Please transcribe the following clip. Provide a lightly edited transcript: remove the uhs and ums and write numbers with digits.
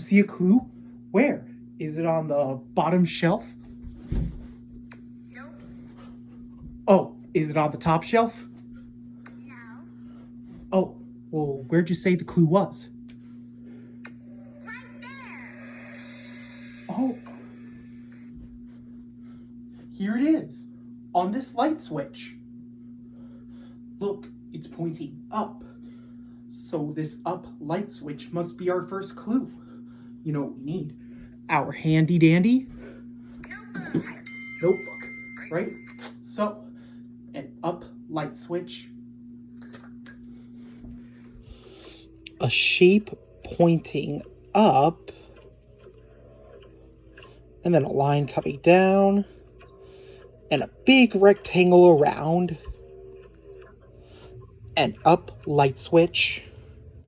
see a clue? Where? Is it on the bottom shelf? Nope. Oh, is it on the top shelf? No. Oh, well, where'd you say the clue was? Right there. Oh. Here it is, on this light switch. Look, it's pointing up. So this up light switch must be our first clue. You know what we need? Our handy dandy notebook, right? So, an up light switch. A shape pointing up. And then a line coming down. And a big rectangle around. An up light switch.